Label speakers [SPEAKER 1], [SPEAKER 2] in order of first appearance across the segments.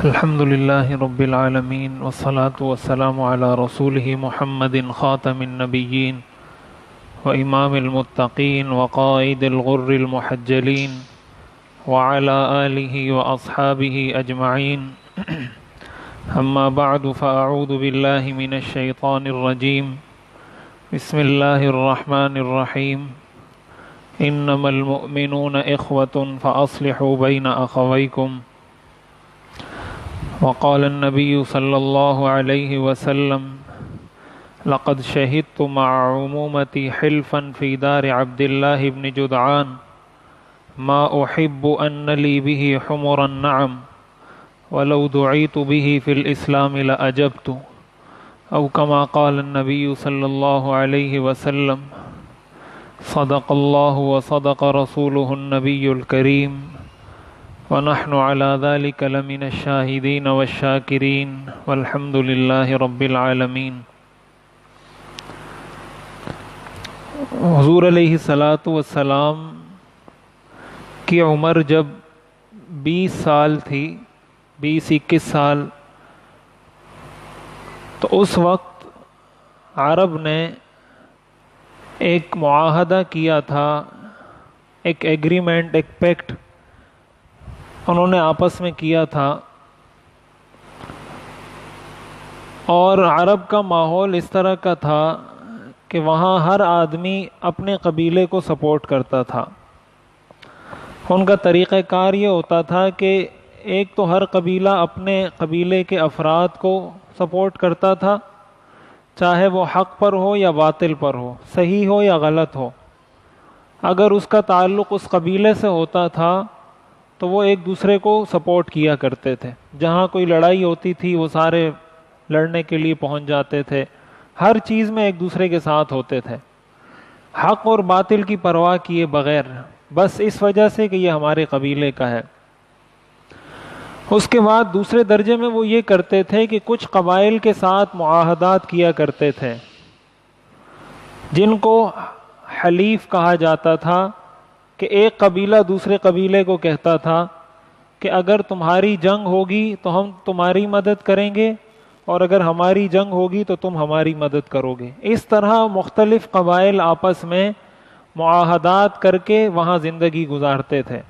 [SPEAKER 1] الحمد لله رب العالمين والصلاة والسلام على رسوله محمد خاتم النبيين وإمام المتقين وقائد الغر المحجلين وعلى آله وأصحابه أجمعين أما بعد فأعوذ بالله من الشيطان الرجيم بسم الله الرحمن الرحيم إنما المؤمنون إخوة فأصلحوا بين أخويكم وقال النبي صلى الله عليه وسلم لقد شهدت مع عمومتي حلفا في دار عبد الله بن جدعان ما أحب أن لي به حمر النعم ولو دعيت به في الإسلام لأجبت أو كما قال النبي صلى الله عليه وسلم صدق الله وصدق رسوله النبي الكريم ونحن على ذلك لمن الشاهدين والشاكرين والحمد لله رب العالمين۔ حضور علیہ السلام کی عمر جب 20 سال تھی، 20-21 سال، تو اس وقت عرب نے ایک معاہدہ کیا تھا، ایک ایگریمنٹ، ایک پیکٹ انہوں نے آپس میں کیا تھا، اور عرب کا ماحول اس طرح کا تھا کہ وہاں ہر آدمی اپنے قبیلے کو سپورٹ کرتا تھا۔ ان کا طریقہ کار یہ ہوتا تھا کہ ایک تو ہر قبیلہ اپنے قبیلے کے افراد کو سپورٹ کرتا تھا، چاہے وہ حق پر ہو یا باطل پر ہو، صحیح ہو یا غلط ہو۔ اگر اس کا تعلق اس قبیلے سے ہوتا تھا تو وہ ایک دوسرے کو سپورٹ کیا کرتے تھے، جہاں کوئی لڑائی ہوتی تھی وہ سارے لڑنے کے لیے پہنچ جاتے تھے، ہر چیز میں ایک دوسرے کے ساتھ ہوتے تھے، حق اور باطل کی پرواہ کیے بغیر، بس اس وجہ سے کہ یہ ہمارے قبیلے کا ہے۔ اس کے بعد دوسرے درجے میں وہ یہ کرتے تھے کہ کچھ قبائل کے ساتھ معاہدات کیا کرتے تھے، جن کو حلیف کہا جاتا تھا، کہ ایک قبیلہ دوسرے قبیلے کو کہتا تھا کہ اگر تمہاری جنگ ہوگی تو ہم تمہاری مدد کریں گے، اور اگر ہماری جنگ ہوگی تو تم ہماری مدد کرو گے۔ اس طرح مختلف قبائل آپس میں معاہدات کر کے وہاں زندگی گزارتے تھے۔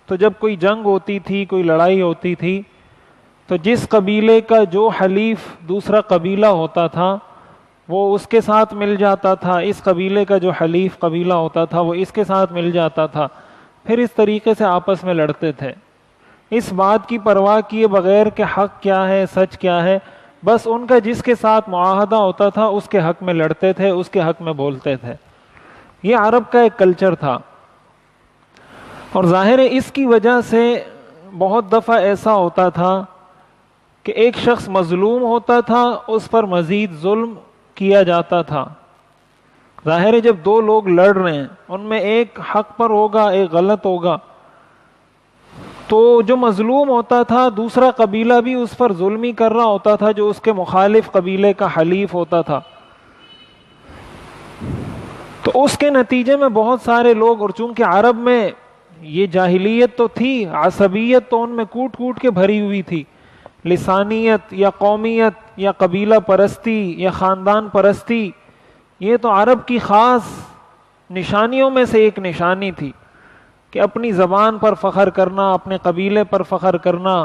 [SPEAKER 1] تو جب کوئی جنگ ہوتی تھی، کوئی لڑائی ہوتی تھی، تو جس قبیلے کا جو حلیف دوسرا قبیلہ ہوتا تھا وہ اس کے ساتھ مل جاتا تھا، اس قبیلے کا جو حلیف قبیلہ ہوتا تھا وہ اس کے ساتھ مل جاتا تھا، پھر اس طریقے سے آپس میں لڑتے تھے، اس بات کی پرواہ کیے بغیر کہ حق کیا ہے، سچ کیا ہے، بس ان کا جس کے ساتھ معاہدہ ہوتا تھا اس کے حق میں لڑتے تھے، اس کے حق میں بولتے تھے۔ یہ عرب کا ایک کلچر تھا، اور ظاہر ہے اس کی وجہ سے بہت دفعہ ایسا ہوتا تھا کہ ایک شخص مظلوم ہوتا تھا، اس پر مزید ظلم کیا جاتا تھا۔ ظاہر ہے جب دو لوگ لڑ رہے ہیں، ان میں ایک حق پر ہوگا، ایک غلط ہوگا، تو جو مظلوم ہوتا تھا دوسرا قبیلہ بھی اس پر ظلم ہی کر رہا ہوتا تھا جو اس کے مخالف قبیلے کا حلیف ہوتا تھا۔ تو اس کے نتیجے میں بہت سارے لوگ، اور چونکہ عرب میں یہ جاہلیت تو تھی، عصبیت تو ان میں کوٹ کوٹ کے بھری ہوئی تھی، لسانیت یا قومیت یا قبیلہ پرستی یا خاندان پرستی، یہ تو عرب کی خاص نشانیوں میں سے ایک نشانی تھی کہ اپنی زبان پر فخر کرنا، اپنے قبیلے پر فخر کرنا،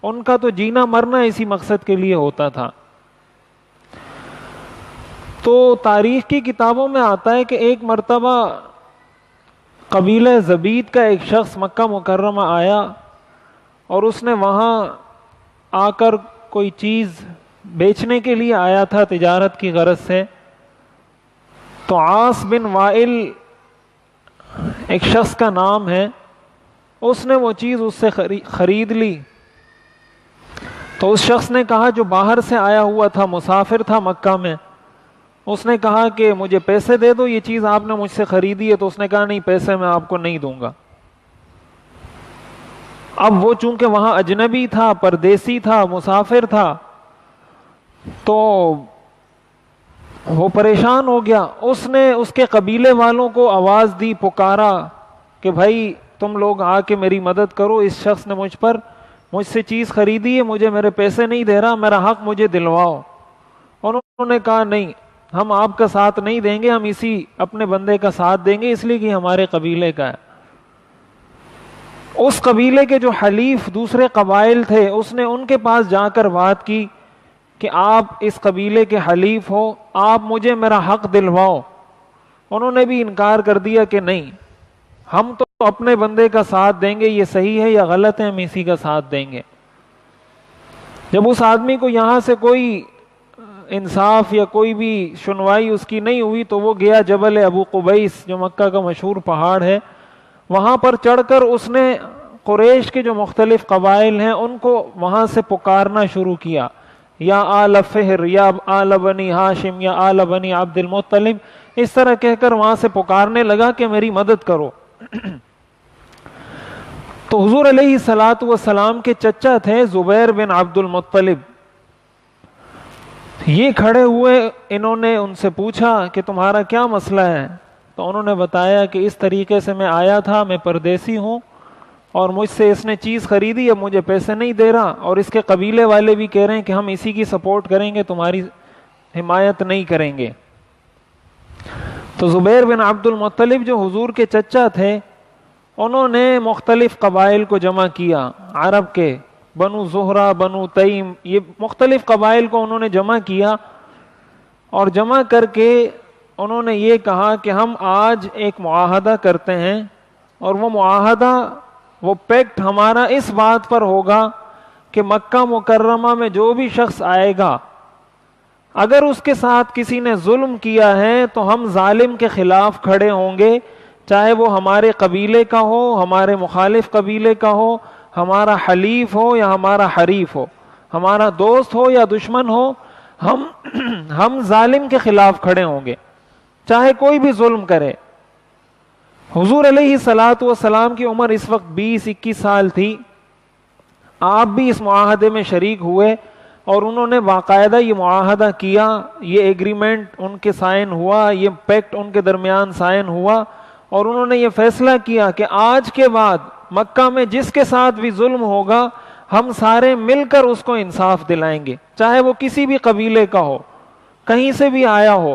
[SPEAKER 1] ان کا تو جینا مرنا اسی مقصد کے لیے ہوتا تھا۔ تو تاریخ کی کتابوں میں آتا ہے کہ ایک مرتبہ قبیلہ زبید کا ایک شخص مکہ مکرمہ آیا، اور اس نے وہاں آ کر کوئی چیز بیچنے کے لیے آیا تھا تجارت کی غرض سے۔ تو عاص بن وائل ایک شخص کا نام ہے، اس نے وہ چیز اس سے خرید لی۔ تو اس شخص نے کہا، جو باہر سے آیا ہوا تھا، مسافر تھا مکہ میں، اس نے کہا کہ مجھے پیسے دے دو، یہ چیز آپ نے مجھ سے خریدی ہے۔ تو اس نے کہا نہیں، پیسے میں آپ کو نہیں دوں گا۔ اب وہ چونکہ وہاں اجنبی تھا، پردیسی تھا، مسافر تھا، تو وہ پریشان ہو گیا۔ اس نے اس کے قبیلے والوں کو آواز دی، پکارا کہ بھائی تم لوگ آ کے میری مدد کرو، اس شخص نے مجھ پر مجھ سے چیز خریدی ہے، مجھے میرے پیسے نہیں دے رہا، میرا حق مجھے دلواؤ۔ انہوں نے کہا نہیں، ہم آپ کا ساتھ نہیں دیں گے، ہم اسی اپنے بندے کا ساتھ دیں گے، اس لیے کہ ہمارے قبیلے کا ہے۔ اس قبیلے کے جو حلیف دوسرے قبائل تھے، اس نے ان کے پاس جا کر بات کی کہ آپ اس قبیلے کے حلیف ہو، آپ مجھے میرا حق دلواؤ۔ انہوں نے بھی انکار کر دیا کہ نہیں، ہم تو اپنے بندے کا ساتھ دیں گے، یہ صحیح ہے یا غلط ہے ہم اسی کا ساتھ دیں گے۔ جب اس آدمی کو یہاں سے کوئی انصاف یا کوئی بھی سنوائی اس کی نہیں ہوئی تو وہ گیا جبل ابو قبیس، جو مکہ کا مشہور پہاڑ ہے، وہاں پر چڑھ کر اس نے قریش کے جو مختلف قبائل ہیں ان کو وہاں سے پکارنا شروع کیا، یا آل فہر، یا آل بنی ہاشم، یا آل بنی عبد المطلب، اس طرح کہہ کر وہاں سے پکارنے لگا کہ میری مدد کرو۔ تو حضور علیہ الصلوۃ والسلام کے چچا تھے زبیر بن عبد المطلب، یہ کھڑے ہوئے، انہوں نے ان سے پوچھا کہ تمہارا کیا مسئلہ ہے؟ تو انہوں نے بتایا کہ اس طریقے سے میں آیا تھا، میں پردیسی ہوں اور مجھ سے اس نے چیز خریدی، اب مجھے پیسے نہیں دے رہا، اور اس کے قبیلے والے بھی کہہ رہے ہیں کہ ہم اسی کی سپورٹ کریں گے، تمہاری حمایت نہیں کریں گے۔ تو زبیر بن عبد المطلب جو حضور کے چچا تھے، انہوں نے مختلف قبائل کو جمع کیا، عرب کے بنو زہرہ، بنو تیم، یہ مختلف قبائل کو انہوں نے جمع کیا، اور جمع کر کے انہوں نے یہ کہا کہ ہم آج ایک معاہدہ کرتے ہیں، اور وہ معاہدہ، وہ پیکٹ ہمارا اس بات پر ہوگا کہ مکہ مکرمہ میں جو بھی شخص آئے گا، اگر اس کے ساتھ کسی نے ظلم کیا ہے تو ہم ظالم کے خلاف کھڑے ہوں گے، چاہے وہ ہمارے قبیلے کا ہو، ہمارے مخالف قبیلے کا ہو، ہمارا حلیف ہو یا ہمارا حریف ہو، ہمارا دوست ہو یا دشمن ہو، ہم ظالم کے خلاف کھڑے ہوں گے، چاہے کوئی بھی ظلم کرے۔ حضور علیہ الصلوۃ والسلام کی عمر اس وقت 20-21 سال تھی، آپ بھی اس معاہدے میں شریک ہوئے، اور انہوں نے باقاعدہ یہ معاہدہ کیا، یہ ایگریمنٹ ان کے سائن ہوا، یہ پیکٹ ان کے درمیان سائن ہوا، اور انہوں نے یہ فیصلہ کیا کہ آج کے بعد مکہ میں جس کے ساتھ بھی ظلم ہوگا ہم سارے مل کر اس کو انصاف دلائیں گے، چاہے وہ کسی بھی قبیلے کا ہو، کہیں سے بھی آیا ہو،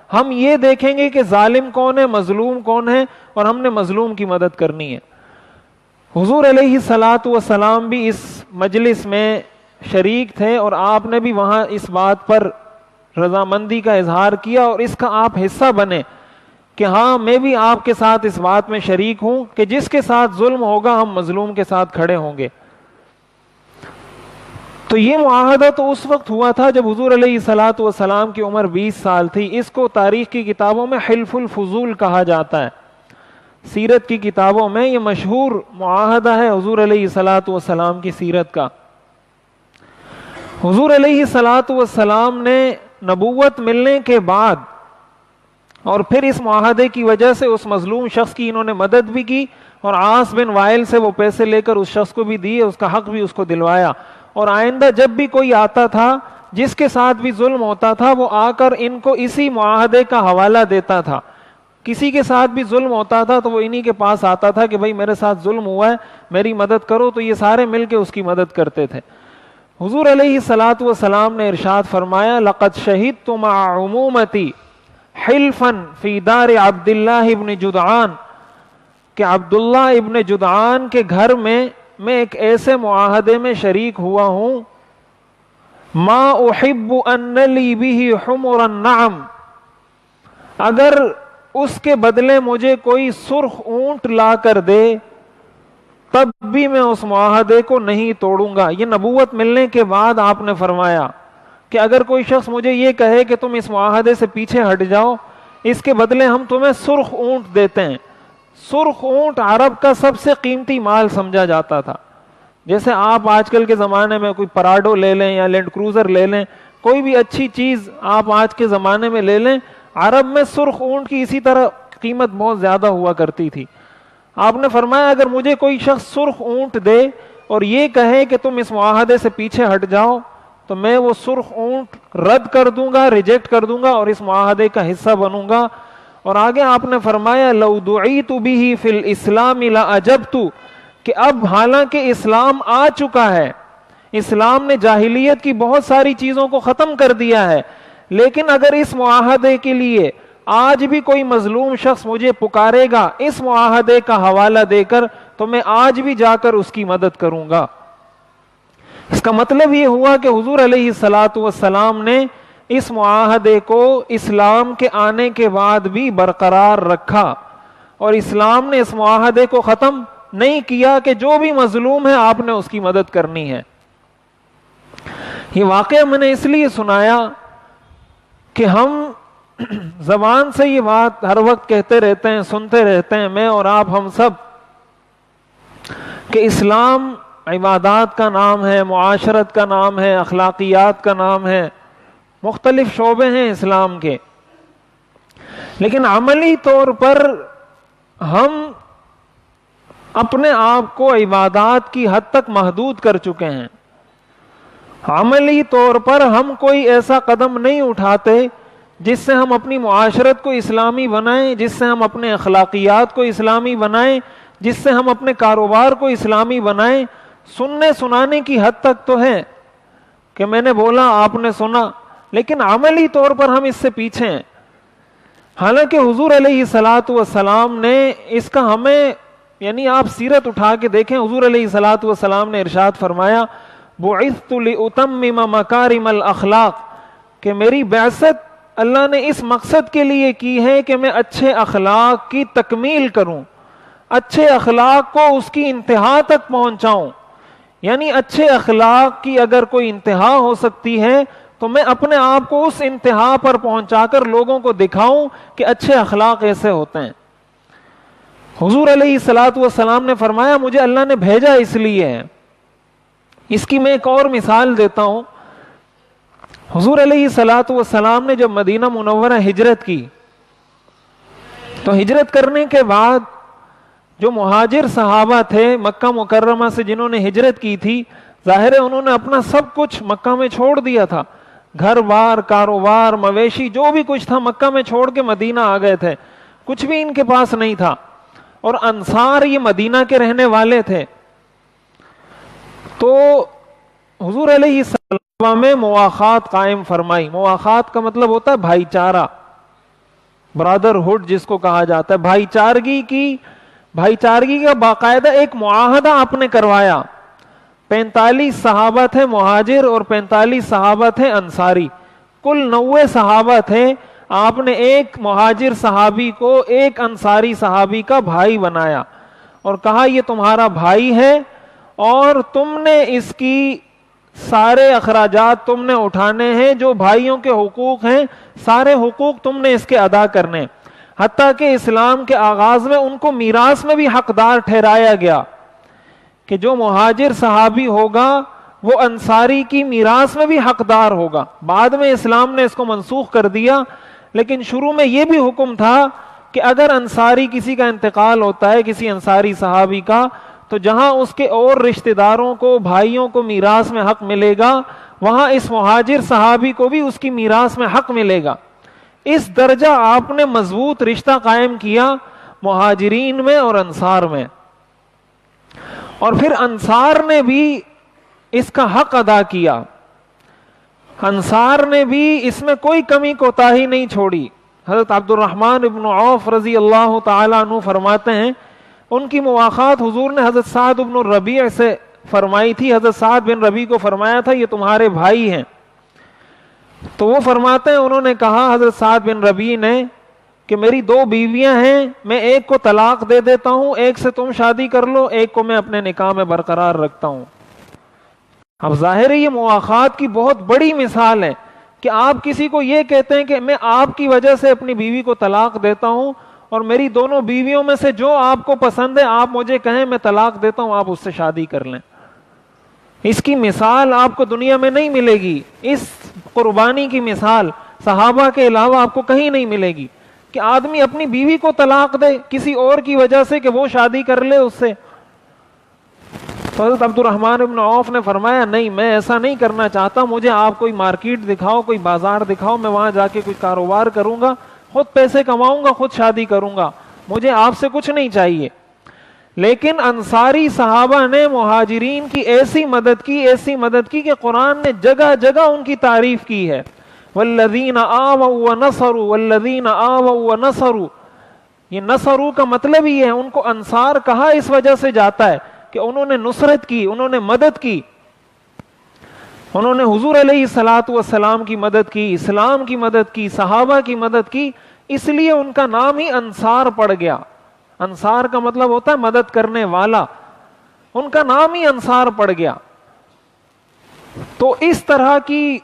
[SPEAKER 1] ہم یہ دیکھیں گے کہ ظالم کون ہے، مظلوم کون ہے، اور ہم نے مظلوم کی مدد کرنی ہے۔ حضور علیہ الصلوۃ والسلام بھی اس مجلس میں شریک تھے، اور آپ نے بھی وہاں اس بات پر رضامندی کا اظہار کیا اور اس کا آپ حصہ بنے کہ ہاں میں بھی آپ کے ساتھ اس بات میں شریک ہوں کہ جس کے ساتھ ظلم ہوگا ہم مظلوم کے ساتھ کھڑے ہوں گے۔ تو یہ معاہدہ تو اس وقت ہوا تھا جب حضور علیہ الصلوۃ والسلام کی عمر 20 سال تھی، اس کو تاریخ کی کتابوں میں حلف الفضول کہا جاتا ہے، سیرت کی کتابوں میں یہ مشہور معاہدہ ہے حضور علیہ الصلوۃ والسلام کی سیرت کا۔ حضور علیہ الصلوۃ والسلام نے نبوت ملنے کے بعد اور پھر اس معاہدے کی وجہ سے اس مظلوم شخص کی انہوں نے مدد بھی کی، اور عاص بن وائل سے وہ پیسے لے کر اس شخص کو بھی دیے، اس کا حق بھی اس کو دلوایا، اور آئندہ جب بھی کوئی آتا تھا جس کے ساتھ بھی ظلم ہوتا تھا وہ آ کر ان کو اسی معاہدے کا حوالہ دیتا تھا، کسی کے ساتھ بھی ظلم ہوتا تھا تو وہ انہی کے پاس آتا تھا کہ بھائی میرے ساتھ ظلم ہوا ہے میری مدد کرو، تو یہ سارے مل کے اس کی مدد کرتے تھے۔ حضور علیہ الصلوۃ والسلام نے ارشاد فرمایا لقد شہدت مع عمومتی حلفا فی دار عبداللہ ابن جدعان، کہ عبداللہ ابن جدعان کے گھر میں ایک ایسے معاہدے میں شریک ہوا ہوں، ما احب ان لی بہ حمر النعم، اگر اس کے بدلے مجھے کوئی سرخ اونٹ لا کر دے تب بھی میں اس معاہدے کو نہیں توڑوں گا۔ یہ نبوت ملنے کے بعد آپ نے فرمایا کہ اگر کوئی شخص مجھے یہ کہے کہ تم اس معاہدے سے پیچھے ہٹ جاؤ، اس کے بدلے ہم تمہیں سرخ اونٹ دیتے ہیں۔ سرخ اونٹ عرب کا سب سے قیمتی مال سمجھا جاتا تھا، جیسے آپ آج کل کے زمانے میں کوئی پراڈو لے لیں یا لینڈ کروزر لے لیں، کوئی بھی اچھی چیز آپ آج کے زمانے میں لے لیں، عرب میں سرخ اونٹ کی اسی طرح قیمت بہت زیادہ ہوا کرتی تھی۔ آپ نے فرمایا اگر مجھے کوئی شخص سرخ اونٹ دے اور یہ کہے کہ تم اس معاہدے سے پیچھے ہٹ جاؤ تو میں وہ سرخ اونٹ رد کر دوں گا، ریجیکٹ کر دوں گا اور اس معاہدے کا حصہ بنوں گا۔ اور آگے آپ نے فرمایا لو دعیت بہ فی الاسلام لاجبت، کہ اب حالانکہ اسلام آ چکا ہے، اسلام نے جاہلیت کی بہت ساری چیزوں کو ختم کر دیا ہے، لیکن اگر اس معاہدے کے لیے آج بھی کوئی مظلوم شخص مجھے پکارے گا اس معاہدے کا حوالہ دے کر، تو میں آج بھی جا کر اس کی مدد کروں گا۔ اس کا مطلب یہ ہوا کہ حضور علیہ الصلاۃ والسلام نے اس معاہدے کو اسلام کے آنے کے بعد بھی برقرار رکھا، اور اسلام نے اس معاہدے کو ختم نہیں کیا کہ جو بھی مظلوم ہے آپ نے اس کی مدد کرنی ہے۔ یہ واقعہ میں نے اس لیے سنایا کہ ہم زبان سے یہ بات ہر وقت کہتے رہتے ہیں، سنتے رہتے ہیں، میں اور آپ ہم سب، کہ اسلام عبادات کا نام ہے، معاشرت کا نام ہے، اخلاقیات کا نام ہے، مختلف شعبے ہیں اسلام کے، لیکن عملی طور پر ہم اپنے آپ کو عبادات کی حد تک محدود کر چکے ہیں۔ عملی طور پر ہم کوئی ایسا قدم نہیں اٹھاتے جس سے ہم اپنی معاشرت کو اسلامی بنائیں، جس سے ہم اپنے اخلاقیات کو اسلامی بنائیں، جس سے ہم اپنے کاروبار کو اسلامی بنائیں۔ سننے سنانے کی حد تک تو ہے کہ میں نے بولا آپ نے سنا، لیکن عملی طور پر ہم اس سے پیچھے ہیں۔ حالانکہ حضور علیہ الصلاۃ والسلام نے اس کا ہمیں، یعنی آپ سیرت اٹھا کے دیکھیں، حضور علیہ الصلاۃ والسلام نے ارشاد فرمایا بعثت لأتمم مکارم الاخلاق، کہ میری بعثت اللہ نے اس مقصد کے لیے کی ہے کہ میں اچھے اخلاق کی تکمیل کروں، اچھے اخلاق کو اس کی انتہا تک پہنچاؤں۔ یعنی اچھے اخلاق کی اگر کوئی انتہا ہو سکتی ہے تو میں اپنے آپ کو اس انتہا پر پہنچا کر لوگوں کو دکھاؤں کہ اچھے اخلاق ایسے ہوتے ہیں۔ حضور علیہ الصلاۃ والسلام نے فرمایا مجھے اللہ نے بھیجا اس لیے ہے۔ اس کی میں ایک اور مثال دیتا ہوں۔ حضور علیہ الصلاۃ والسلام نے جب مدینہ منورہ ہجرت کی تو ہجرت کرنے کے بعد جو مہاجر صحابہ تھے مکہ مکرمہ سے جنہوں نے ہجرت کی تھی، ظاہر ہے انہوں نے اپنا سب کچھ مکہ میں چھوڑ دیا تھا، گھر بار، کاروبار، مویشی، جو بھی کچھ تھا مکہ میں چھوڑ کے مدینہ آ گئے تھے، کچھ بھی ان کے پاس نہیں تھا۔ اور انصار یہ مدینہ کے رہنے والے تھے، تو حضور علیہ السلام میں مواخات قائم فرمائی۔ مواخات کا مطلب ہوتا ہے بھائی چارہ، برادر ہوڈ جس کو کہا جاتا ہے، بھائی چارگی کا باقاعدہ ایک معاہدہ آپ نے کروایا۔ 45 صحابہ تھے مہاجر اور 45 صحابہ تھے انصاری، کل 90 صحابہ تھے۔ آپ نے ایک مہاجر صحابی کو ایک انصاری صحابی کا بھائی بنایا اور کہا یہ تمہارا بھائی ہے اور تم نے اس کی سارے اخراجات تم نے اٹھانے ہیں، جو بھائیوں کے حقوق ہیں سارے حقوق تم نے اس کے ادا کرنے۔ حتیٰ کہ اسلام کے آغاز میں ان کو میراث میں بھی حقدار ٹھہرایا گیا کہ جو مہاجر صحابی ہوگا وہ انصاری کی میراث میں بھی حقدار ہوگا۔ بعد میں اسلام نے اس کو منسوخ کر دیا، لیکن شروع میں یہ بھی حکم تھا کہ اگر انصاری کسی کا انتقال ہوتا ہے، کسی انصاری صحابی کا، تو جہاں اس کے اور رشتہ داروں کو، بھائیوں کو میراث میں حق ملے گا، وہاں اس مہاجر صحابی کو بھی اس کی میراث میں حق ملے گا۔ اس درجہ آپ نے مضبوط رشتہ قائم کیا مہاجرین میں اور انصار میں، اور پھر انصار نے بھی اس کا حق ادا کیا۔ انصار نے بھی اس میں کوئی کمی کوتاہی نہیں چھوڑی۔ حضرت عبد الرحمن ابن عوف رضی اللہ تعالیٰ عنہ فرماتے ہیں ان کی مواخات حضور نے حضرت سعد بن الربیع سے فرمائی تھی۔ حضرت سعد بن ربیع کو فرمایا تھا یہ تمہارے بھائی ہیں، تو وہ فرماتے ہیں انہوں نے کہا حضرت سعد بن ربیع نے کہ میری 2 بیویاں ہیں، میں ایک کو طلاق دے دیتا ہوں، ایک سے تم شادی کر لو، ایک کو میں اپنے نکاح میں برقرار رکھتا ہوں۔ اب ظاہر ہے یہ مواخات کی بہت بڑی مثال ہے کہ آپ کسی کو یہ کہتے ہیں کہ میں آپ کی وجہ سے اپنی بیوی کو طلاق دیتا ہوں، اور میری دونوں بیویوں میں سے جو آپ کو پسند ہے آپ مجھے کہیں میں طلاق دیتا ہوں، آپ اس سے شادی کر لیں۔ اس کی مثال آپ کو دنیا میں نہیں ملے گی، اس قربانی کی مثال صحابہ کے علاوہ آپ کو کہیں نہیں ملے گی کہ آدمی اپنی بیوی کو طلاق دے کسی اور کی وجہ سے کہ وہ شادی کر لے اس سے۔ حضرت عبد الرحمن ابن عوف نے فرمایا نہیں، میں ایسا نہیں کرنا چاہتا، مجھے آپ کوئی مارکیٹ دکھاؤ، کوئی بازار دکھاؤ، میں وہاں جا کے کوئی کاروبار کروں گا، خود پیسے کماؤں گا، خود شادی کروں گا، مجھے آپ سے کچھ نہیں چاہیے۔ لیکن انصاری صحابہ نے مہاجرین کی ایسی مدد کی کہ قرآن نے جگہ جگہ ان کی تعریف کی ہے. والذین آووا ونصروا والذین آووا ونصروا. یہ نصروا کا مطلب ہی ہے، ان کو انصار کہا اس وجہ سے جاتا ہے کہ انہوں نے نصرت کی، انہوں نے مدد کی، انہوں نے حضور علیہ الصلوۃ والسلام کی مدد کی، اسلام کی مدد کی، صحابہ کی مدد کی، اس لیے ان کا نام ہی انصار پڑ گیا. انصار کا مطلب ہوتا ہے مدد کرنے والا، ان کا نام ہی انصار پڑ گیا. تو اس طرح کی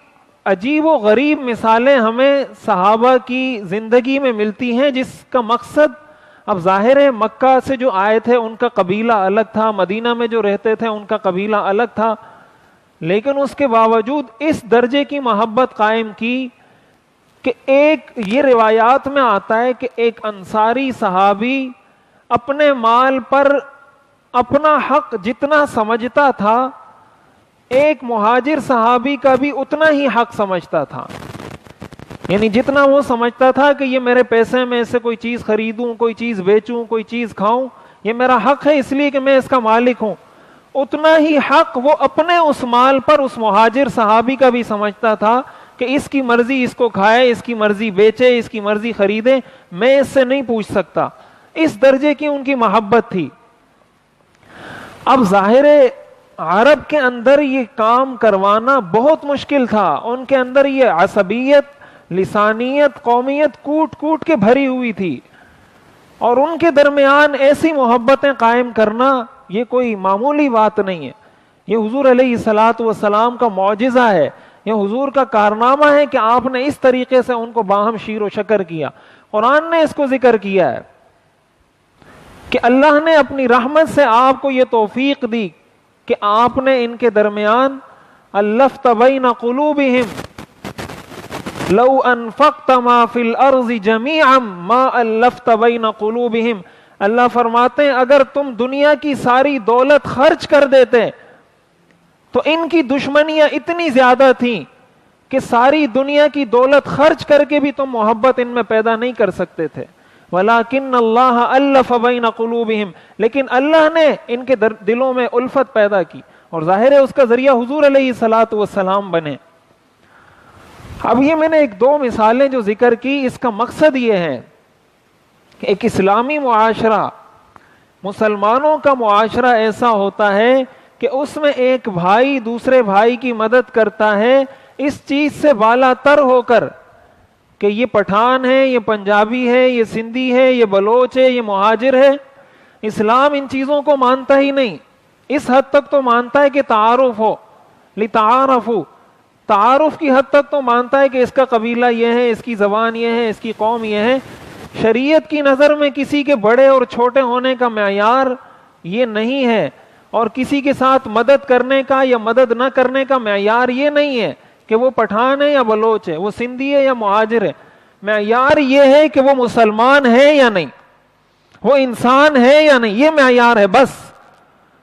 [SPEAKER 1] عجیب و غریب مثالیں ہمیں صحابہ کی زندگی میں ملتی ہیں، جس کا مقصد، اب ظاہر ہے مکہ سے جو آئے تھے ان کا قبیلہ الگ تھا، مدینہ میں جو رہتے تھے ان کا قبیلہ الگ تھا، لیکن اس کے باوجود اس درجے کی محبت قائم کی کہ ایک، یہ روایات میں آتا ہے کہ ایک انصاری صحابی اپنے مال پر اپنا حق جتنا سمجھتا تھا، ایک مہاجر صحابی کا بھی اتنا ہی حق سمجھتا تھا. یعنی جتنا وہ سمجھتا تھا کہ یہ میرے پیسے میں سے کوئی چیز خریدوں، کوئی چیز بیچوں، کوئی چیز کھاؤں، یہ میرا حق ہے اس لیے کہ میں اس کا مالک ہوں، اتنا ہی حق وہ اپنے اس مال پر اس مہاجر صحابی کا بھی سمجھتا تھا کہ اس کی مرضی اس کو کھائے، اس کی مرضی بیچے، اس کی مرضی خریدے، میں اس سے نہیں پوچھ سکتا. اس درجے کی ان کی محبت تھی. اب ظاہر عرب کے اندر یہ کام کروانا بہت مشکل تھا، ان کے اندر یہ عصبیت، لسانیت، قومیت کوٹ کوٹ کے بھری ہوئی تھی، اور ان کے درمیان ایسی محبتیں قائم کرنا یہ کوئی معمولی بات نہیں ہے. یہ حضور علیہ الصلوۃ والسلام کا معجزہ ہے، یہ حضور کا کارنامہ ہے کہ آپ نے اس طریقے سے ان کو باہم شیر و شکر کیا. قرآن نے اس کو ذکر کیا ہے کہ اللہ نے اپنی رحمت سے آپ کو یہ توفیق دی کہ آپ نے ان کے درمیان الفت بین قلوبہم لو انفقت ما فی الارض جمیعا ما الفت بین قلوبہم. اللہ فرماتے ہیں اگر تم دنیا کی ساری دولت خرچ کر دیتے تو ان کی دشمنیاں اتنی زیادہ تھیں کہ ساری دنیا کی دولت خرچ کر کے بھی تم محبت ان میں پیدا نہیں کر سکتے تھے. وَلَكِنَّ اللَّهَ أَلَّفَ بَيْنَ قُلُوبِهِمْ. لیکن اللہ نے ان کے دلوں میں الفت پیدا کی، اور ظاہر ہے اس کا ذریعہ حضور علیہ الصلوۃ والسلام بنے. اب یہ میں نے ایک دو مثالیں جو ذکر کی، اس کا مقصد یہ ہے کہ ایک اسلامی معاشرہ، مسلمانوں کا معاشرہ ایسا ہوتا ہے کہ اس میں ایک بھائی دوسرے بھائی کی مدد کرتا ہے اس چیز سے بالا تر ہو کر کہ یہ پٹھان ہے، یہ پنجابی ہے، یہ سندھی ہے، یہ بلوچ ہے، یہ مہاجر ہے. اسلام ان چیزوں کو مانتا ہی نہیں. اس حد تک تو مانتا ہے کہ تعارف ہو، لتعارفوا، تعارف کی حد تک تو مانتا ہے کہ اس کا قبیلہ یہ ہے، اس کی زبان یہ ہے، اس کی قوم یہ ہے. شریعت کی نظر میں کسی کے بڑے اور چھوٹے ہونے کا معیار یہ نہیں ہے، اور کسی کے ساتھ مدد کرنے کا یا مدد نہ کرنے کا معیار یہ نہیں ہے کہ وہ پٹھان ہے یا بلوچ ہے، وہ سندھی ہے یا مہاجر ہے. معیار یہ ہے کہ وہ مسلمان ہے یا نہیں، وہ انسان ہے یا نہیں، یہ معیار ہے بس.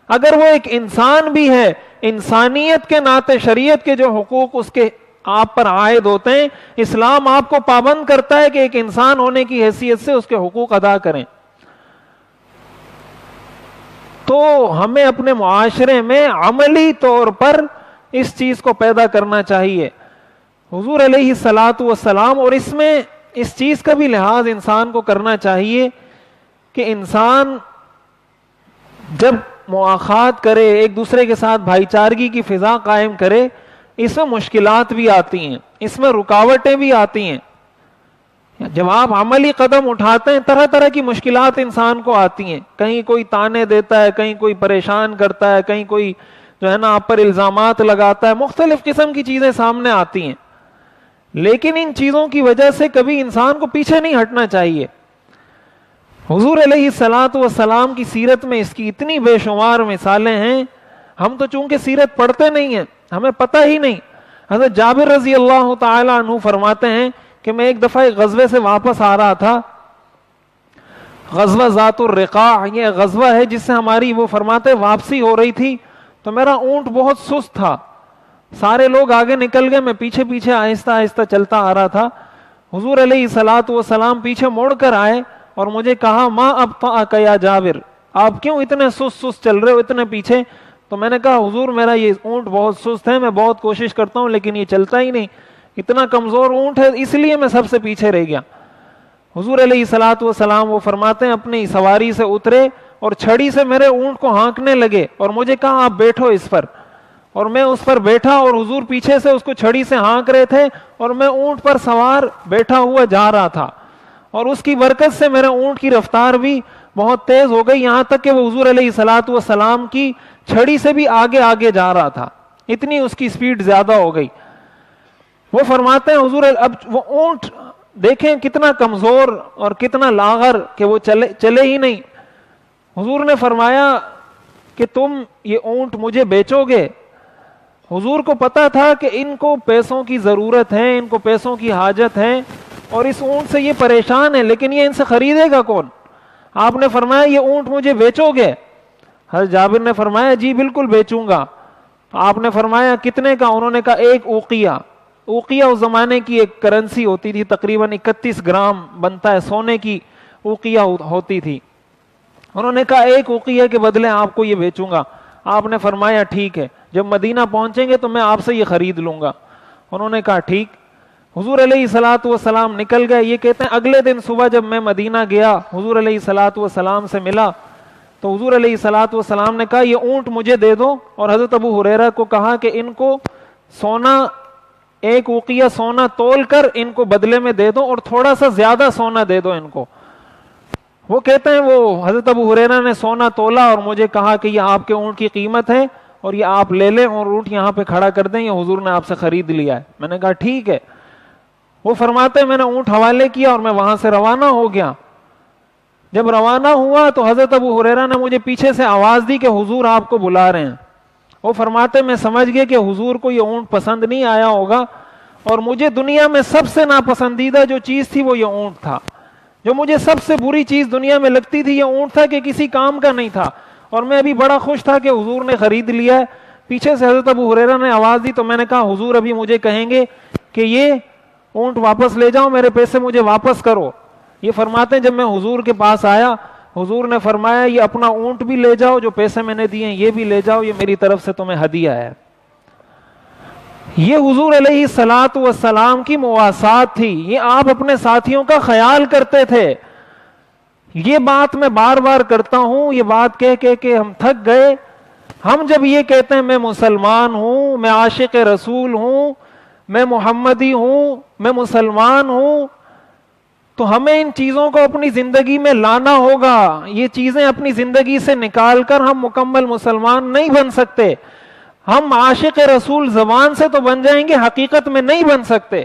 [SPEAKER 1] اگر وہ ایک انسان بھی ہے، انسانیت کے ناطے شریعت کے جو حقوق اس کے آپ پر عائد ہوتے ہیں، اسلام آپ کو پابند کرتا ہے کہ ایک انسان ہونے کی حیثیت سے اس کے حقوق ادا کریں. تو ہمیں اپنے معاشرے میں عملی طور پر اس چیز کو پیدا کرنا چاہیے. حضور علیہ الصلوۃ والسلام، اور اس میں اس چیز کا بھی لحاظ انسان کو کرنا چاہیے کہ انسان جب مواخات کرے، ایک دوسرے کے ساتھ بھائی چارگی کی فضا قائم کرے، اس میں مشکلات بھی آتی ہیں، اس میں رکاوٹیں بھی آتی ہیں. جب آپ عملی قدم اٹھاتے ہیں طرح طرح کی مشکلات انسان کو آتی ہیں. کہیں کوئی تانے دیتا ہے، کہیں کوئی پریشان کرتا ہے، کہیں کوئی جو ہے نا آپ پر الزامات لگاتا ہے، مختلف قسم کی چیزیں سامنے آتی ہیں. لیکن ان چیزوں کی وجہ سے کبھی انسان کو پیچھے نہیں ہٹنا چاہیے. حضور علیہ الصلوۃ والسلام کی سیرت میں اس کی اتنی بے شمار مثالیں ہیں. ہم تو چونکہ سیرت پڑھتے نہیں ہیں، ہمیں پتہ ہی نہیں. حضرت جابر رضی اللہ تعالی عنہ فرماتے ہیں کہ میں ایک دفعہ ایک غزوے سے واپس آ رہا تھا، غزوہ ذات الرقاع، یہ غزوہ ہے جس سے ہماری، وہ فرماتے واپسی ہو رہی تھی، تو میرا اونٹ بہت سست تھا. سارے لوگ آگے نکل گئے، میں پیچھے پیچھے آہستہ آہستہ چلتا آ رہا تھا. حضور علیہ الصلوۃ والسلام پیچھے موڑ کر آئے اور مجھے کہا ما ابطأک یا جابر، آپ کیوں اتنے سست سست چل رہے ہو, اتنے پیچھے؟ تو میں نے کہا حضور میرا یہ اونٹ بہت سست ہے, میں بہت کوشش کرتا ہوں لیکن یہ چلتا ہی نہیں, اتنا کمزور اونٹ ہے, اس لیے میں سب سے پیچھے رہ گیا. حضور علیہ الصلوۃ والسلام وہ فرماتے ہیں اپنی سواری سے اترے اور چھڑی سے میرے اونٹ کو ہانکنے لگے اور مجھے کہا آپ بیٹھو اس پر, اور میں اس پر بیٹھا اور حضور پیچھے سے اس کو چھڑی سے ہانک رہے تھے اور میں اونٹ پر سوار بیٹھا ہوا جا رہا تھا, اور اس کی برکت سے میرے اونٹ کی رفتار بھی بہت تیز ہو گئی, یہاں تک کہ وہ حضور علیہ الصلوۃ والسلام کی چھڑی سے بھی آگے آگے جا رہا تھا, اتنی اس کی سپیڈ زیادہ ہو گئی. وہ فرماتے ہیں حضور اب وہ اونٹ دیکھیں کتنا کمزور اور کتنا لاغر کہ وہ چلے ہی نہیں. حضور نے فرمایا کہ تم یہ اونٹ مجھے بیچو گے؟ حضور کو پتا تھا کہ ان کو پیسوں کی ضرورت ہے, ان کو پیسوں کی حاجت ہے, اور اس اونٹ سے یہ پریشان ہے, لیکن یہ ان سے خریدے گا کون؟ آپ نے فرمایا یہ اونٹ مجھے بیچو گے؟ حضرت جابر نے فرمایا جی بالکل بیچوں گا. آپ نے فرمایا کتنے کا؟ انہوں نے کہا 1 اوقیہ. اوقیہ اس زمانے کی ایک کرنسی ہوتی تھی, تقریباً 31 گرام بنتا ہے, سونے کی اوقیہ ہوتی تھی. انہوں نے کہا 1 اوقیہ کے بدلے آپ کو یہ بیچوں گا. آپ نے فرمایا ٹھیک ہے, جب مدینہ پہنچیں گے تو میں آپ سے یہ خرید لوں گا. انہوں نے کہا ٹھیک. حضور علیہ الصلوۃ والسلام نکل گئے. یہ کہتے ہیں اگلے دن صبح جب میں مدینہ گیا, حضور علیہ الصلوۃ والسلام سے ملا, تو حضور علیہ الصلوۃ والسلام نے کہا یہ اونٹ مجھے دے دو, اور حضرت ابو ہریرہ کو کہا کہ ان کو سونا 1 اوقیہ سونا تول کر ان کو بدلے میں دے دو, اور تھوڑا سا زیادہ سونا دے دو ان کو. وہ کہتے ہیں وہ حضرت ابو ہریرہ نے سونا تولا اور مجھے کہا کہ یہ آپ کے اونٹ کی قیمت ہے اور یہ آپ لے لیں اور اونٹ یہاں پہ کھڑا کر دیں, یہ حضور نے آپ سے خرید لیا ہے. میں نے کہا ٹھیک ہے. وہ فرماتے ہیں میں نے اونٹ حوالے کیا اور میں وہاں سے روانہ ہو گیا. جب روانہ ہوا تو حضرت ابو ہریرہ نے مجھے پیچھے سے آواز دی کہ حضور آپ کو بلا رہے ہیں. وہ فرماتے میں سمجھ گئے کہ حضور کو یہ اونٹ پسند نہیں آیا ہوگا, اور مجھے دنیا میں سب سے ناپسندیدہ جو چیز تھی وہ یہ اونٹ تھا. جو مجھے سب سے بری چیز دنیا میں لگتی تھی یہ اونٹ تھا کہ کسی کام کا نہیں تھا, اور میں ابھی بڑا خوش تھا کہ حضور نے خرید لیا ہے. پیچھے سے حضرت ابو ہریرہ نے آواز دی تو میں نے کہا حضور ابھی مجھے کہیں گے کہ یہ اونٹ واپس لے جاؤ, میرے پیسے مجھے واپس کرو. یہ فرماتے ہیں جب میں حضور کے پاس آیا, حضور نے فرمایا یہ اپنا اونٹ بھی لے جاؤ, جو پیسے میں نے دیے یہ بھی لے جاؤ, یہ میری طرف سے تمہیں ہدیہ ہے. یہ حضور علیہ الصلوۃ والسلام کی مواسات تھی, یہ آپ اپنے ساتھیوں کا خیال کرتے تھے. یہ بات میں بار بار کرتا ہوں, یہ بات کہہ کہ ہم تھک گئے. ہم جب یہ کہتے ہیں میں مسلمان ہوں, میں عاشق رسول ہوں, میں محمدی ہوں, میں مسلمان ہوں, تو ہمیں ان چیزوں کو اپنی زندگی میں لانا ہوگا. یہ چیزیں اپنی زندگی سے نکال کر ہم مکمل مسلمان نہیں بن سکتے. ہم عاشق رسول زبان سے تو بن جائیں گے, حقیقت میں نہیں بن سکتے.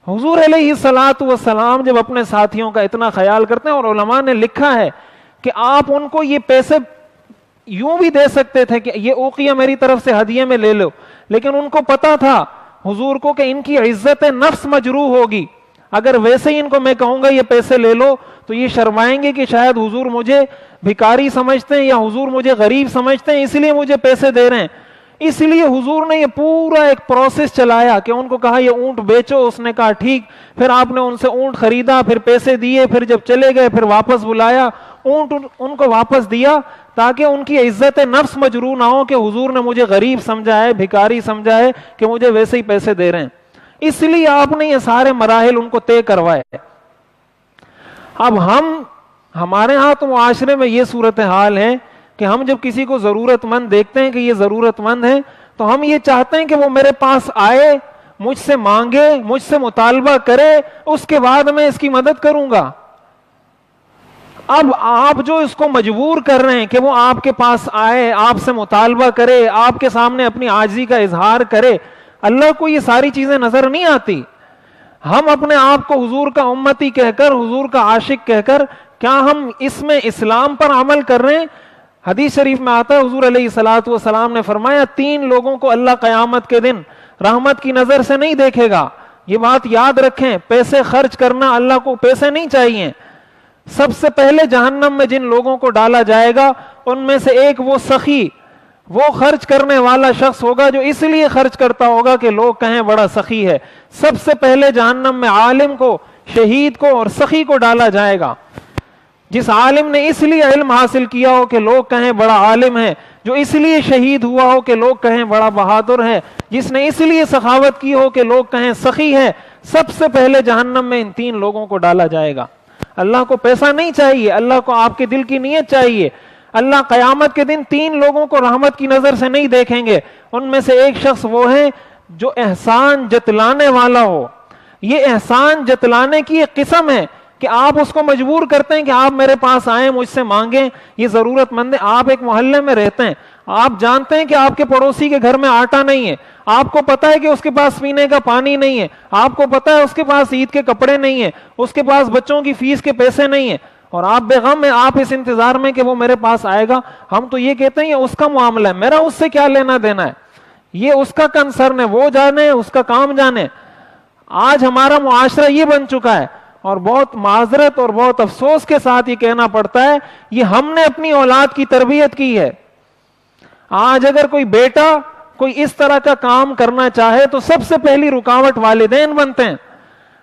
[SPEAKER 1] حضور علیہ الصلوۃ والسلام جب اپنے ساتھیوں کا اتنا خیال کرتے ہیں, اور علماء نے لکھا ہے کہ آپ ان کو یہ پیسے یوں بھی دے سکتے تھے کہ یہ اوقیہ میری طرف سے ہدیے میں لے لو, لیکن ان کو پتا تھا حضور کو کہ ان کی عزت نفس مجروح ہوگی. اگر ویسے ہی ان کو میں کہوں گا یہ پیسے لے لو تو یہ شرمائیں گے کہ شاید حضور مجھے بھکاری سمجھتے ہیں یا حضور مجھے غریب سمجھتے ہیں, اس لیے مجھے پیسے دے رہے ہیں. اس لیے حضور نے یہ پورا ایک پروسیس چلایا کہ ان کو کہا یہ اونٹ بیچو, اس نے کہا ٹھیک. پھر آپ نے ان سے اونٹ خریدا, پھر پیسے دیے, پھر جب چلے گئے پھر واپس بلایا, اونٹ ان کو واپس دیا تاکہ ان کی عزت نفس مجروح نہ ہو کہ حضور نے مجھے غریب سمجھا ہے, بھکاری سمجھا ہے کہ مجھے ویسے ہی پیسے دے رہے ہیں. اس لیے آپ نے یہ سارے مراحل ان کو طے کروائے. اب ہمارے ہاں تو معاشرے میں یہ صورتحال ہے کہ ہم جب کسی کو ضرورت مند دیکھتے ہیں کہ یہ ضرورت مند ہے تو ہم یہ چاہتے ہیں کہ وہ میرے پاس آئے, مجھ سے مانگے, مجھ سے مطالبہ کرے, اس کے بعد میں اس کی مدد کروں گا. اب آپ جو اس کو مجبور کر رہے ہیں کہ وہ آپ کے پاس آئے, آپ سے مطالبہ کرے, آپ کے سامنے اپنی عاجزی کا اظہار کرے, اللہ کو یہ ساری چیزیں نظر نہیں آتی. ہم اپنے آپ کو حضور کا امتی کہہ کر, حضور کا عاشق کہہ کر, کیا ہم اس میں اسلام پر عمل کر رہے ہیں؟ حدیث شریف میں آتا ہے حضور علیہ الصلوۃ والسلام نے فرمایا 3 لوگوں کو اللہ قیامت کے دن رحمت کی نظر سے نہیں دیکھے گا. یہ بات یاد رکھیں, پیسے خرچ کرنا, اللہ کو پیسے نہیں چاہیے. سب سے پہلے جہنم میں جن لوگوں کو ڈالا جائے گا ان میں سے ایک وہ سخی, وہ خرچ کرنے والا شخص ہوگا جو اس لیے خرچ کرتا ہوگا کہ لوگ کہیں بڑا سخی ہے. سب سے پہلے جہنم میں عالم کو, شہید کو اور سخی کو ڈالا جائے گا. جس عالم نے اس لیے علم حاصل کیا ہو کہ لوگ کہیں بڑا عالم ہے، جو اس لیے شہید ہوا ہو کہ لوگ کہیں بڑا بہادر ہے، جس نے اس لیے سخاوت کی ہو کہ لوگ کہیں سخی ہے، سب سے پہلے جہنم میں ان 3 لوگوں کو ڈالا جائے گا۔ اللہ کو پیسہ نہیں چاہیے، اللہ کو آپ کے دل کی نیت چاہیے۔ اللہ قیامت کے دن 3 لوگوں کو رحمت کی نظر سے نہیں دیکھیں گے، ان میں سے ایک شخص وہ ہے جو احسان جتلانے والا ہو۔ یہ احسان جتلانے کی ایک قسم ہے کہ آپ اس کو مجبور کرتے ہیں کہ آپ میرے پاس آئیں، مجھ سے مانگیں، یہ ضرورت مند ہے۔ آپ ایک محلے میں رہتے ہیں، آپ جانتے ہیں کہ آپ کے پڑوسی کے گھر میں آٹا نہیں ہے، آپ کو پتا ہے کہ اس کے پاس پینے کا پانی نہیں ہے، آپ کو پتا ہے اس کے پاس عید کے کپڑے نہیں ہیں، اس کے پاس بچوں کی فیس کے پیسے نہیں ہیں، اور آپ بے غم ہیں، آپ اس انتظار میں کہ وہ میرے پاس آئے گا۔ ہم تو یہ کہتے ہیں یہ اس کا معاملہ ہے، میرا اس سے کیا لینا دینا ہے، یہ اس کا کنسرن ہے، وہ جانے، اس کا کام جانے۔ آج ہمارا معاشرہ یہ بن چکا ہے، اور بہت معذرت اور بہت افسوس کے ساتھ یہ کہنا پڑتا ہے، یہ ہم نے اپنی اولاد کی تربیت کی ہے۔ آج اگر کوئی بیٹا کوئی اس طرح کا کام کرنا چاہے تو سب سے پہلی رکاوٹ والدین بنتے ہیں۔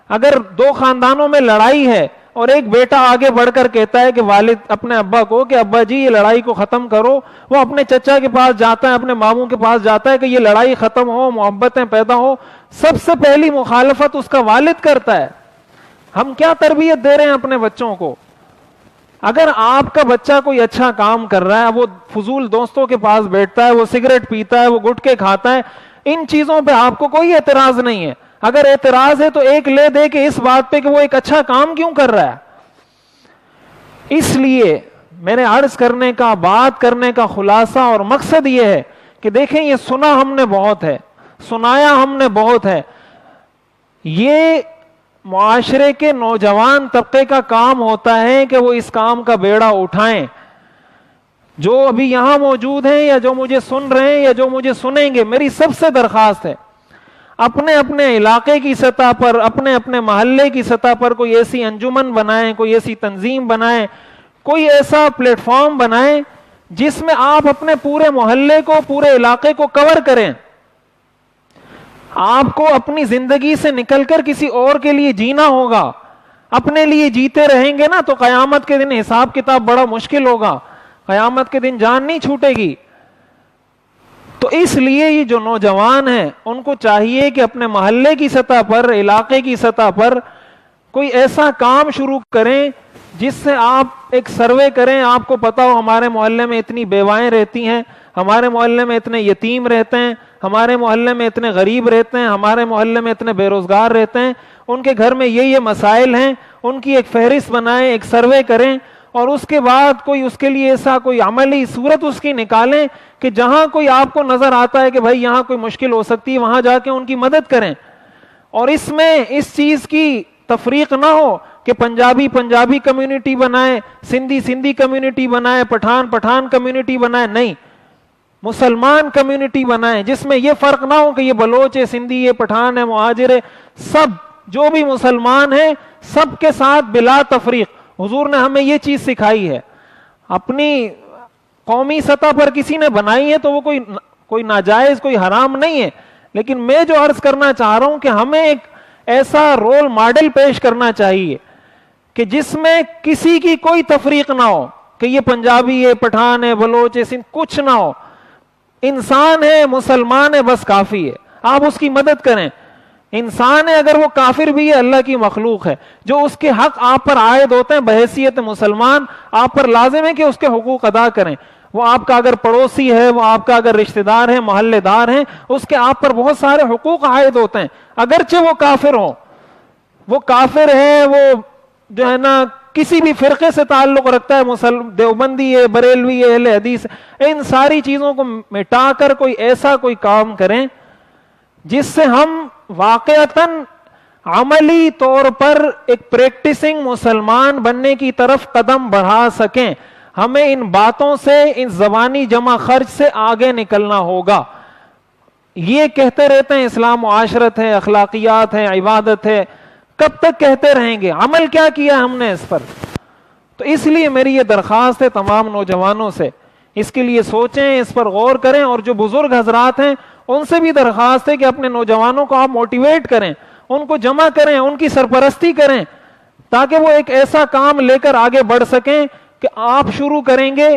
[SPEAKER 1] اگر 2 خاندانوں میں لڑائی ہے اور ایک بیٹا آگے بڑھ کر کہتا ہے کہ والد اپنے ابا کو کہ ابا جی یہ لڑائی کو ختم کرو، وہ اپنے چچا کے پاس جاتا ہے، اپنے ماموں کے پاس جاتا ہے کہ یہ لڑائی ختم ہو، محبتیں پیدا ہو، سب سے پہلی مخالفت اس کا والد کرتا ہے۔ ہم کیا تربیت دے رہے ہیں اپنے بچوں کو؟ اگر آپ کا بچہ کوئی اچھا کام کر رہا ہے، وہ فضول دوستوں کے پاس بیٹھتا ہے، وہ سگریٹ پیتا ہے، وہ گٹکے کھاتا ہے، ان چیزوں پہ آپ کو کوئی اعتراض نہیں ہے۔ اگر اعتراض ہے تو ایک لے دے کہ اس بات پہ کہ وہ ایک اچھا کام کیوں کر رہا ہے۔ اس لیے میرے عرض کرنے کا، بات کرنے کا خلاصہ اور مقصد یہ ہے کہ دیکھیں یہ سنا ہم نے بہت ہے، سنایا ہم نے بہت ہے، یہ معاشرے کے نوجوان طبقے کا کام ہوتا ہے کہ وہ اس کام کا بیڑا اٹھائیں۔ جو ابھی یہاں موجود ہیں یا جو مجھے سن رہے ہیں یا جو مجھے سنیں گے، میری سب سے درخواست ہے اپنے اپنے علاقے کی سطح پر، اپنے اپنے محلے کی سطح پر کوئی ایسی انجمن بنائیں، کوئی ایسی تنظیم بنائیں، کوئی ایسا پلیٹ فارم بنائیں جس میں آپ اپنے پورے محلے کو، پورے علاقے کو کور کریں۔ آپ کو اپنی زندگی سے نکل کر کسی اور کے لیے جینا ہوگا۔ اپنے لیے جیتے رہیں گے نا تو قیامت کے دن حساب کتاب بڑا مشکل ہوگا، قیامت کے دن جان نہیں چھوٹے گی۔ تو اس لیے یہ جو نوجوان ہیں ان کو چاہیے کہ اپنے محلے کی سطح پر، علاقے کی سطح پر کوئی ایسا کام شروع کریں جس سے آپ ایک سروے کریں، آپ کو پتا ہو ہمارے محلے میں اتنی بیوائیں رہتی ہیں، ہمارے محلے میں اتنے یتیم رہتے ہیں، ہمارے محلے میں اتنے غریب رہتے ہیں، ہمارے محلے میں اتنے بے روزگار رہتے ہیں، ان کے گھر میں یہ مسائل ہیں، ان کی ایک فہرست بنائیں، ایک سروے کریں، اور اس کے بعد کوئی اس کے لیے ایسا کوئی عملی صورت اس کی نکالیں کہ جہاں کوئی آپ کو نظر آتا ہے کہ بھائی یہاں کوئی مشکل ہو سکتی ہے، وہاں جا کے ان کی مدد کریں۔ اور اس میں اس چیز کی تفریق نہ ہو کہ پنجابی کمیونٹی بنائے، سندھی کمیونٹی بنائے، پٹھان کمیونٹی بنائے، نہیں، مسلمان کمیونٹی بنائیں جس میں یہ فرق نہ ہو کہ یہ بلوچ ہے، سندھی ہے، پٹھان ہے، مہاجر ہے، سب جو بھی مسلمان ہیں سب کے ساتھ بلا تفریق۔ حضور نے ہمیں یہ چیز سکھائی ہے۔ اپنی قومی سطح پر کسی نے بنائی ہے تو وہ کوئی ناجائز، کوئی حرام نہیں ہے، لیکن میں جو عرض کرنا چاہ رہا ہوں کہ ہمیں ایک ایسا رول ماڈل پیش کرنا چاہیے کہ جس میں کسی کی کوئی تفریق نہ ہو کہ یہ پنجابی ہے، پٹھان ہے، بلوچ ہے، سندھ، کچھ نہ ہو۔ انسان ہے، مسلمان ہے، بس کافی ہے، آپ اس کی مدد کریں۔ انسان ہے، اگر وہ کافر بھی ہے، اللہ کی مخلوق ہے، جو اس کے حق آپ پر عائد ہوتے ہیں بحیثیت مسلمان، آپ پر لازم ہے کہ اس کے حقوق ادا کریں۔ وہ آپ کا اگر پڑوسی ہے، وہ آپ کا اگر رشتہ دار ہے، محلے دار ہیں، اس کے آپ پر بہت سارے حقوق عائد ہوتے ہیں، اگرچہ وہ کافر ہوں۔ وہ کافر ہے، وہ جو ہے نا کسی بھی فرقے سے تعلق رکھتا ہے، دیوبندی ہے، بریلوی ہے، اہل حدیث ہے، ان ساری چیزوں کو مٹا کر کوئی ایسا کوئی کام کریں جس سے ہم واقعتاً عملی طور پر ایک پریکٹسنگ مسلمان بننے کی طرف قدم بڑھا سکیں۔ ہمیں ان باتوں سے، ان زبانی جمع خرچ سے آگے نکلنا ہوگا۔ یہ کہتے رہتے ہیں اسلام معاشرت ہے، اخلاقیات ہے، عبادت ہے، کب تک کہتے رہیں گے؟ عمل کیا کیا ہم نے اس پر؟ تو اس لیے میری یہ درخواست ہے تمام نوجوانوں سے، اس کے لیے سوچیں، اس پر غور کریں، اور جو بزرگ حضرات ہیں ان سے بھی درخواست ہے کہ اپنے نوجوانوں کو آپ موٹیویٹ کریں، ان کو جمع کریں، ان کی سرپرستی کریں، تاکہ وہ ایک ایسا کام لے کر آگے بڑھ سکیں کہ آپ شروع کریں گے،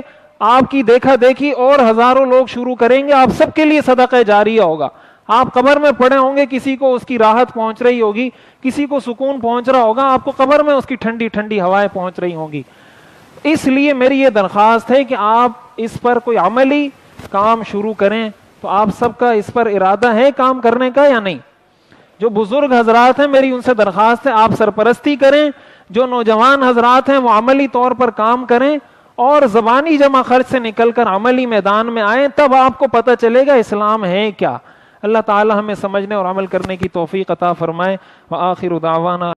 [SPEAKER 1] آپ کی دیکھا دیکھی اور ہزاروں لوگ شروع کریں گے، آپ سب کے لیے صدقہ جاریہ ہوگا. آپ قبر میں پڑے ہوں گے، کسی کو اس کی راحت پہنچ رہی ہوگی، کسی کو سکون پہنچ رہا ہوگا، آپ کو قبر میں اس کی ٹھنڈی ٹھنڈی ہوائیں پہنچ رہی ہوں گی. اس لیے میری یہ درخواست ہے کہ آپ اس پر کوئی عملی کام شروع کریں. تو آپ سب کا اس پر ارادہ ہے کام کرنے کا یا نہیں؟ جو بزرگ حضرات ہیں میری ان سے درخواست ہے آپ سرپرستی کریں، جو نوجوان حضرات ہیں وہ عملی طور پر کام کریں اور زبانی جمع خرچ سے نکل کر عملی میدان میں آئیں، تب آپ کو پتہ چلے گا اسلام ہے کیا. اللہ تعالی ہمیں سمجھنے اور عمل کرنے کی توفیق عطا فرمائے. وآخر دعوانا